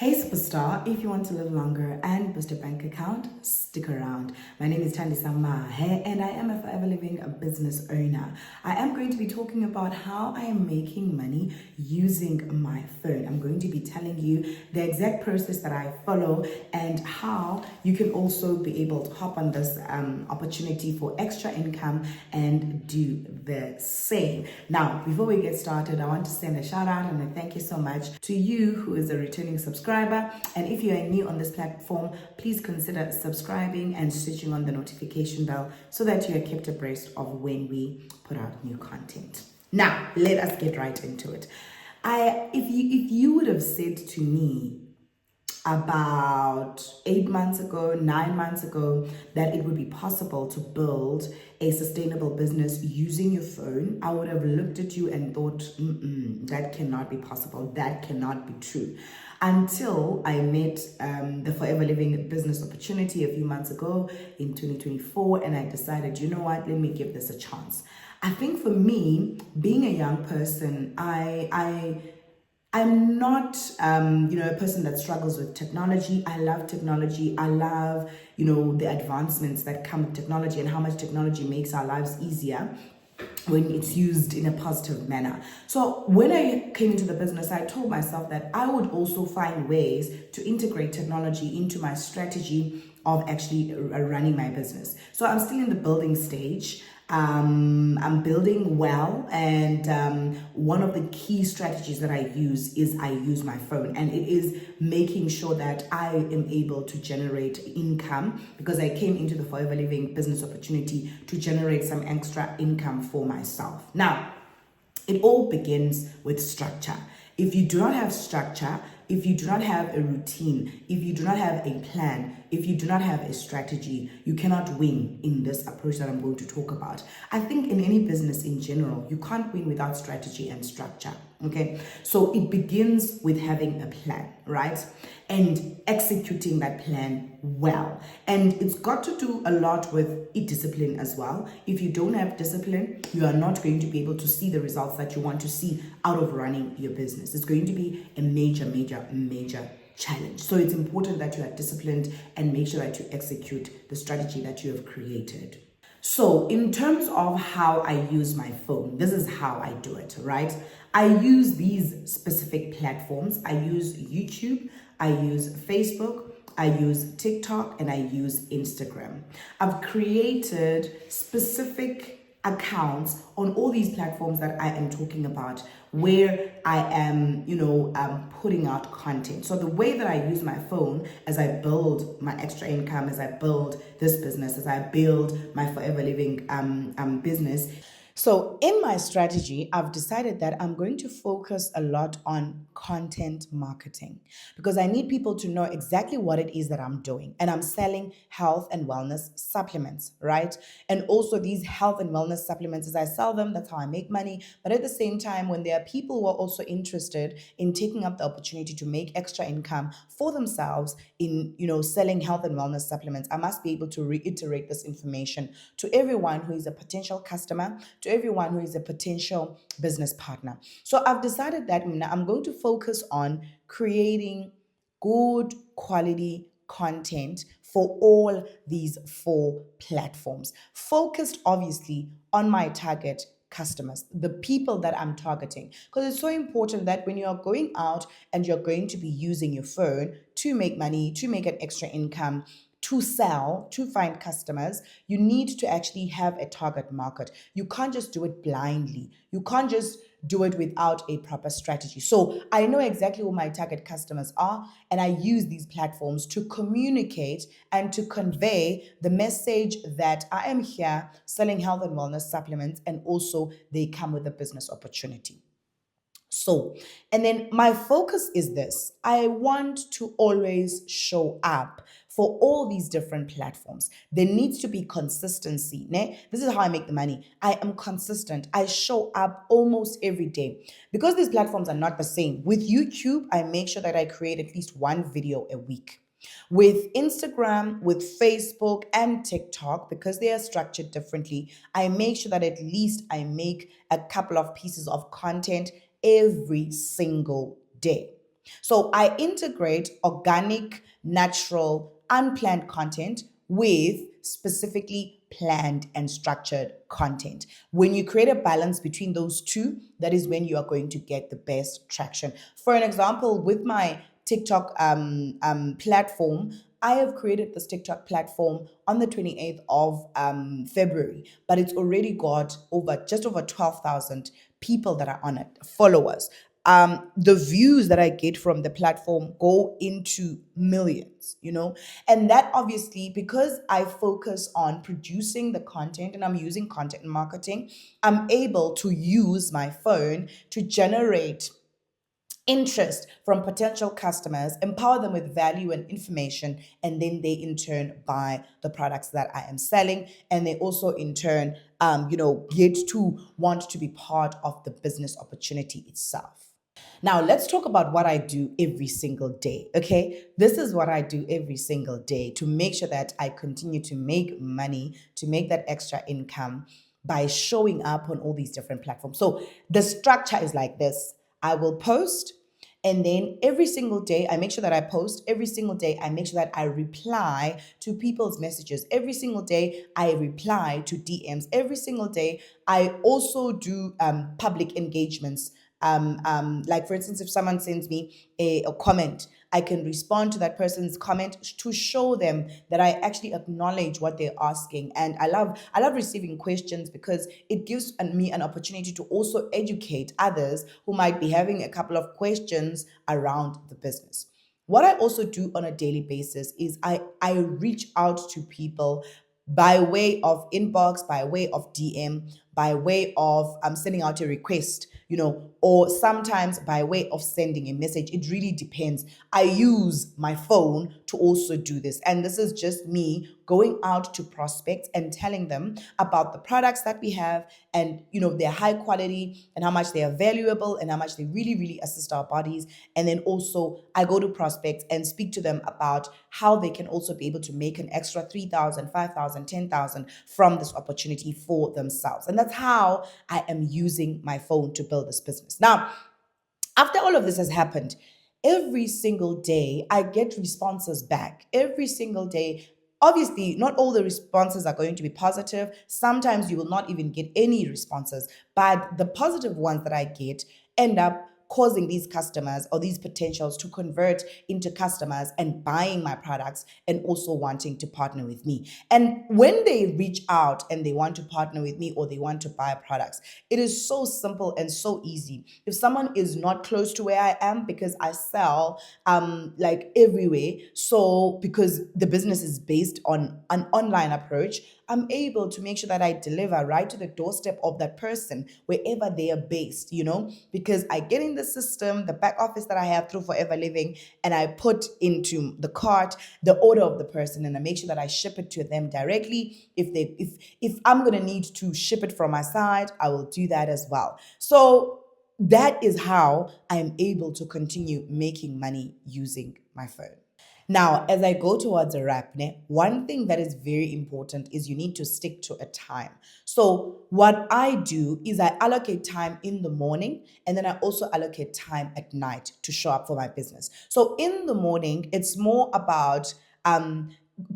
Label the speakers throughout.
Speaker 1: Hey superstar, if you want to live longer and boost your bank account, stick around. My name is Thandisa Mahe and I am a Forever Living business owner. I am going to be talking about how I am making money using my phone. I'm going to be telling you the exact process that I follow and how you can also be able to hop on this opportunity for extra income and do the same. Now, before we get started, I want to send a shout out and a thank you so much to you who is a returning subscriber. And if you are new on this platform, please consider subscribing and switching on the notification bell so that you are kept abreast of when we put out new content. Now, let us get right into it. If you would have said to me about 8 months ago, 9 months ago, that it would be possible to build a sustainable business using your phone, I would have looked at you and thought, that cannot be possible. That cannot be true. Until I met the Forever Living business opportunity a few months ago in 2024, and I decided, you know what, let me give this a chance. I think for me, being a young person, I'm not, a person that struggles with technology. I love technology. I love, the advancements that come with technology and how much technology makes our lives easier when it's used in a positive manner. So when I came into the business, I told myself that I would also find ways to integrate technology into my strategy of actually running my business. So I'm still in the building stage. I'm building well, and one of the key strategies that I use my phone, and it is making sure that I am able to generate income, because I came into the Forever Living business opportunity to generate some extra income for myself. Now, it all begins with structure. If you do not have structure, if you do not have a routine, if you do not have a plan, if you do not have a strategy, you cannot win in this approach that I'm going to talk about. I think in any business in general, you can't win without strategy and structure. Okay, so it begins with having a plan, right? And executing that plan well. And it's got to do a lot with discipline as well. If you don't have discipline, you are not going to be able to see the results that you want to see out of running your business. It's going to be a major challenge. So it's important that you are disciplined and make sure that you execute the strategy that you have created. So in terms of how I use my phone, this is how I do it, right? I use these specific platforms. I use YouTube, I use Facebook, I use TikTok, and I use Instagram. I've created specific accounts on all these platforms that I am talking about, where I am, putting out content. So the way that I use my phone as I build my extra income, as I build this business, as I build my Forever Living business. So in my strategy, I've decided that I'm going to focus a lot on content marketing, because I need people to know exactly what it is that I'm doing. And I'm selling health and wellness supplements, right? And also these health and wellness supplements, as I sell them, that's how I make money. But at the same time, when there are people who are also interested in taking up the opportunity to make extra income for themselves in, selling health and wellness supplements, I must be able to reiterate this information to everyone who is a potential customer, to everyone who is a potential business partner. So I've decided that I'm going to focus on creating good quality content for all these 4 platforms, focused obviously on my target customers, the people that I'm targeting. Because it's so important that when you are going out and you're going to be using your phone to make money, to make an extra income, to sell, to find customers, you need to actually have a target market. You can't just do it blindly. You can't just do it without a proper strategy. So I know exactly who my target customers are, and I use these platforms to communicate and to convey the message that I am here selling health and wellness supplements, and also they come with a business opportunity. So, and then my focus is this: I want to always show up for all these different platforms. There needs to be consistency. Ne? This is how I make the money. I am consistent. I show up almost every day, because these platforms are not the same. With YouTube, I make sure that I create at least 1 video a week. With Instagram, with Facebook, and TikTok, because they are structured differently, I make sure that at least I make a couple of pieces of content every single day. So I integrate organic, natural, unplanned content with specifically planned and structured content. When you create a balance between those two, that is when you are going to get the best traction. For an example, with my TikTok platform, I have created this TikTok platform on the 28th of February, but it's already got just over 12,000 people that are on it, followers. The views that I get from the platform go into millions, and that obviously because I focus on producing the content and I'm using content marketing, I'm able to use my phone to generate interest from potential customers, empower them with value and information, and then they in turn buy the products that I am selling, and they also in turn, get to want to be part of the business opportunity itself. Now, let's talk about what I do every single day. Okay. This is what I do every single day to make sure that I continue to make money, to make that extra income by showing up on all these different platforms. So the structure is like this: I will post, and then every single day, I make sure that I post. Every single day, I make sure that I reply to people's messages. Every single day, I reply to DMs. Every single day, I also do public engagements. Like for instance, if someone sends me a comment, I can respond to that person's comment to show them that I actually acknowledge what they're asking. And I love receiving questions because it gives me an opportunity to also educate others who might be having a couple of questions around the business. What I also do on a daily basis is I reach out to people by way of inbox, by way of DM, by way of sending out a request, or sometimes by way of sending a message. It really depends. I use my phone to also do this. And this is just me going out to prospects and telling them about the products that we have, and their high quality and how much they are valuable and how much they really, really assist our bodies. And then also I go to prospects and speak to them about how they can also be able to make an extra 3,000, 5,000, 10,000 from this opportunity for themselves. And that's how I am using my phone to build this business. Now, after all of this has happened, every single day I get responses back. Every single day. Obviously, not all the responses are going to be positive. Sometimes you will not even get any responses, but the positive ones that I get end up causing these customers or these potentials to convert into customers and buying my products and also wanting to partner with me. And when they reach out and they want to partner with me or they want to buy products, it is so simple and so easy. If someone is not close to where I am, because I sell like everywhere, so because the business is based on an online approach, I'm able to make sure that I deliver right to the doorstep of that person wherever they are based, because I get in the system, the back office that I have through Forever Living, and I put into the cart the order of the person, and I make sure that I ship it to them directly. If I'm gonna need to ship it from my side, I will do that as well. So that is how I am able to continue making money using my phone. Now, as I go towards a wrap, one thing that is very important is you need to stick to a time. So what I do is I allocate time in the morning, and then I also allocate time at night to show up for my business. So in the morning, it's more about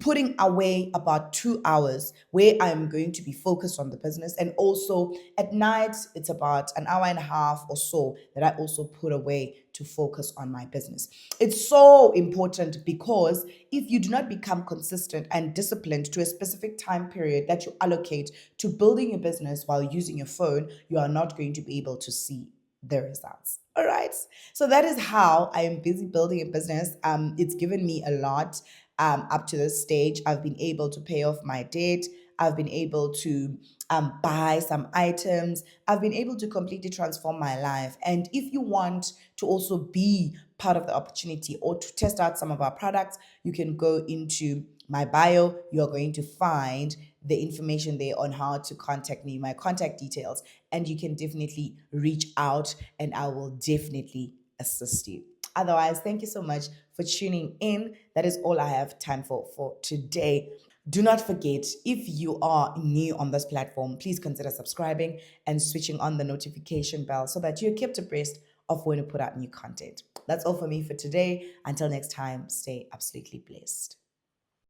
Speaker 1: putting away about 2 hours where I'm going to be focused on the business. And also at night, it's about an hour and a half or so that I also put away to focus on my business. It's so important because if you do not become consistent and disciplined to a specific time period that you allocate to building your business while using your phone, you are not going to be able to see the results. All right. So that is how I am busy building a business. It's given me a lot. Up to this stage, I've been able to pay off my debt. I've been able to buy some items. I've been able to completely transform my life. And if you want to also be part of the opportunity or to test out some of our products, you can go into my bio. You're going to find the information there on how to contact me, my contact details, and you can definitely reach out and I will definitely assist you. Otherwise, thank you so much for tuning in. That is all I have time for today. Do not forget, if you are new on this platform, please consider subscribing and switching on the notification bell so that you're kept abreast of when we put out new content. That's all for me for today. Until next time, stay absolutely blessed.